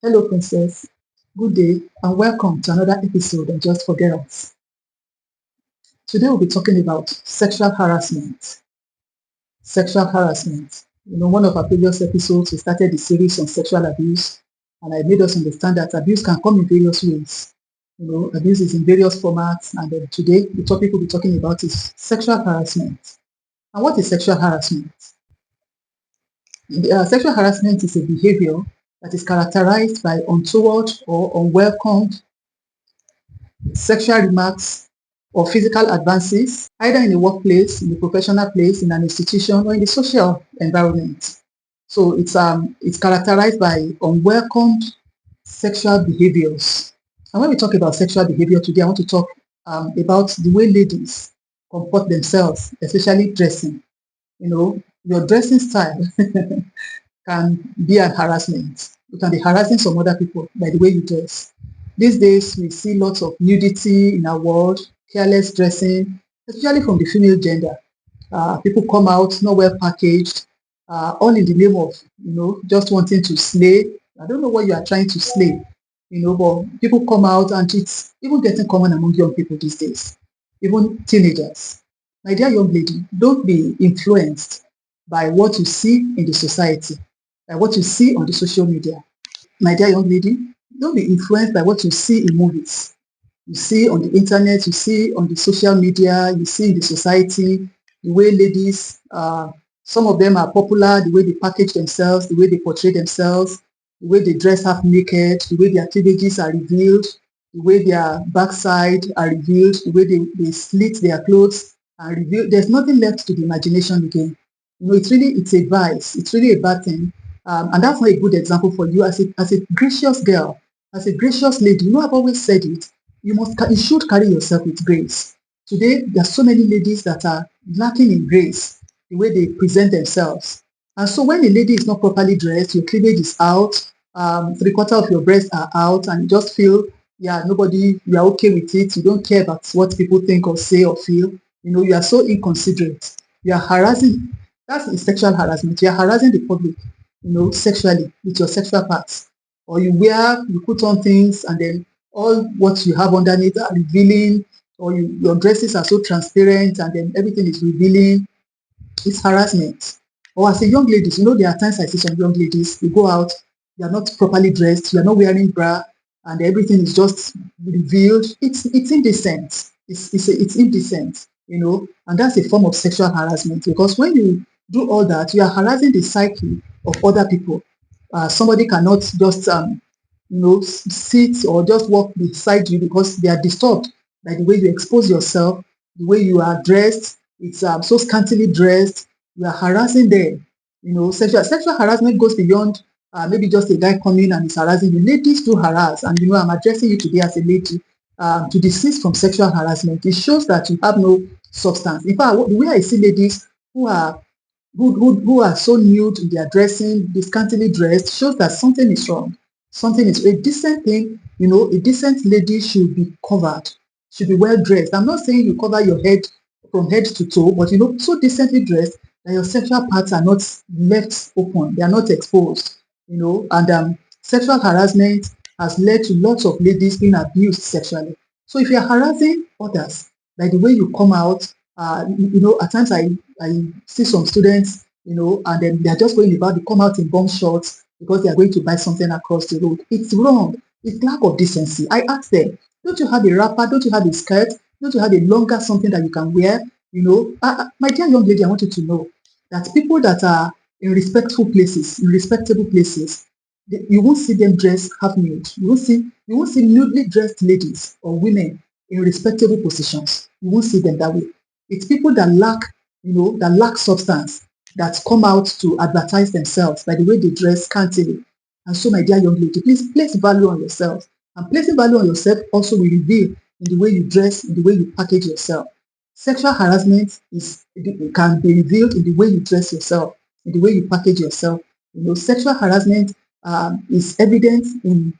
Hello, Princess. Good day, and welcome to another episode of Just for Girls. Today, we'll be talking about sexual harassment. Sexual harassment. One of our previous episodes, we started the series on sexual abuse, and I made us understand that abuse can come in various ways. Abuse is in various formats, and then today, the topic we'll be talking about is sexual harassment. And what is sexual harassment? Sexual harassment is a behavior that is characterized by untoward or unwelcome sexual remarks or physical advances, either in the workplace, in the professional place, in an institution, or in the social environment. So it's characterized by unwelcome sexual behaviors. And when we talk about sexual behavior today, I want to talk about the way ladies comport themselves, especially dressing. Your dressing style can be an harassment. You can be harassing some other people by the way you dress. These days, we see lots of nudity in our world, careless dressing, especially from the female gender. People come out not well packaged, all in the name of, just wanting to slay. I don't know what you are trying to slay, but people come out and it's even getting common among young people these days, even teenagers. My dear young lady, don't be influenced by what you see in the society, by what you see on the social media. My dear young lady, don't be influenced by what you see in movies, you see on the internet, you see on the social media, you see in the society, the way ladies, some of them are popular, the way they package themselves, the way they portray themselves, the way they dress half naked, the way their cleavages are revealed, the way their backside are revealed, the way they slit their clothes and reveal. There's nothing left to the imagination again. It's a vice. It's really a bad thing. And that's not a good example for you as a gracious girl, as a gracious lady. I've always said it. You should carry yourself with grace. Today, there are so many ladies that are lacking in grace, the way they present themselves. And so when a lady is not properly dressed, your cleavage is out, 3/4 of your breasts are out, and you just feel, yeah, you are okay with it. You don't care about what people think or say or feel. You are so inconsiderate. You are harassing. That's sexual harassment. You are harassing the public, sexually with your sexual parts. Or you put on things and then all what you have underneath are revealing, or your dresses are so transparent and then everything is revealing. It's harassment. Or as a young lady, there are times I see some young ladies, they go out, they are not properly dressed, you are not wearing bra, and everything is just revealed. It's indecent. It's indecent, and that's a form of sexual harassment because when you do all that, you are harassing the psyche of other people. Somebody cannot just sit or just walk beside you because they are disturbed by the way you expose yourself, the way you are dressed. It's so scantily dressed. You are harassing them. Sexual harassment goes beyond maybe just a guy coming and is harassing you. Ladies do harass, and I'm addressing you today as a lady to desist from sexual harassment. It shows that you have no substance. In fact, the way I see ladies who are so nude in their dressing, scantily dressed, shows that something is wrong. Something is a decent thing. A decent lady should be covered, should be well dressed. I'm not saying you cover your head from head to toe, but so decently dressed that your sexual parts are not left open, they are not exposed. And sexual harassment has led to lots of ladies being abused sexually. So if you are harassing others by the way you come out, at times I see some students, and then they're just going about the come out in bomb shorts because they are going to buy something across the road. It's wrong. It's lack of decency. I ask them, don't you have a wrapper? Don't you have a skirt? Don't you have a longer something that you can wear? My dear young lady, I want you to know that people that are in respectful places, in respectable places, you won't see them dressed half nude. You won't see nudely dressed ladies or women in respectable positions. You won't see them that way. It's people that lack substance that come out to advertise themselves by the way they dress scantily. And so, my dear young lady, please place value on yourself. And placing value on yourself also will reveal in the way you dress, in the way you package yourself. Sexual harassment can be revealed in the way you dress yourself, in the way you package yourself. Sexual harassment is evident in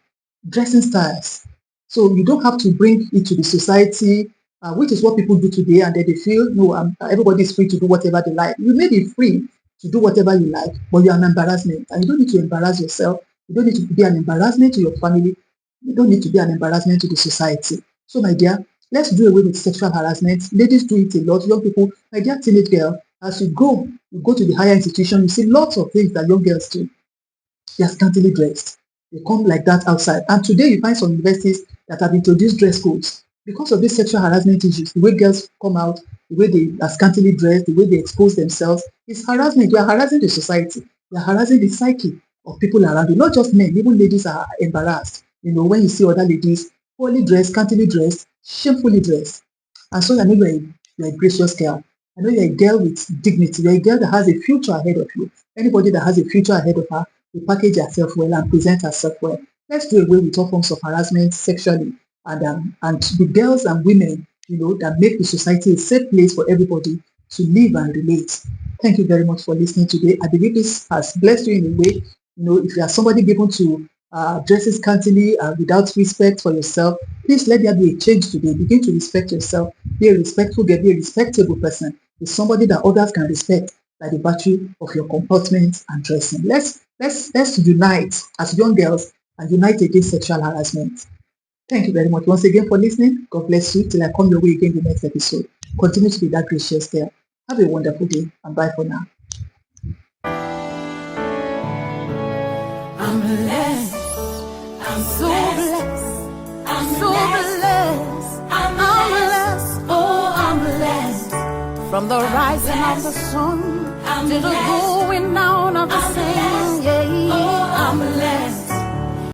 dressing styles. So you don't have to bring it to the society, which is what people do today, and then they feel, no, everybody is free to do whatever they like. You may be free to do whatever you like, but you're an embarrassment, and you don't need to embarrass yourself You don't need to be an embarrassment to your family. You don't need to be an embarrassment to the society. So, my dear, let's do away with sexual harassment. Ladies do it a lot. Young people, my dear teenage girl, as you go to the higher institution, you see lots of things that young girls do. They are scantily dressed. They come like that outside. And today you find some universities that have introduced dress codes because of these sexual harassment issues. The way girls come out, the way they are scantily dressed, the way they expose themselves is harassment. You are harassing the society. You are harassing the psyche of people around you. Not just men, even ladies are embarrassed. When you see other ladies poorly dressed, scantily dressed, shamefully dressed. And so I know you're a gracious girl. I know you're a girl with dignity. You're a girl that has a future ahead of you. Anybody that has a future ahead of her will package herself well and present herself well. Let's do away with all forms of harassment sexually and the girls and women, that make the society a safe place for everybody to live and relate. Thank you very much for listening today. I believe this has blessed you in a way. If you are somebody given to dressing scantily without respect for yourself, please let there be a change today. Begin to respect yourself. Be a respectful girl. Be a respectable person. Be somebody that others can respect by the virtue of your comportment and dressing. Let's unite as young girls and unite against sexual harassment. Thank you very much once again for listening. God bless you till I come your way again in the next episode. Continue to be that gracious girl. Have a wonderful day and bye for now. I'm blessed. I'm so blessed. I'm so blessed. I'm blessed. Oh, I'm blessed. From the rising of the sun to the going down of the same. Yeah, I'm blessed.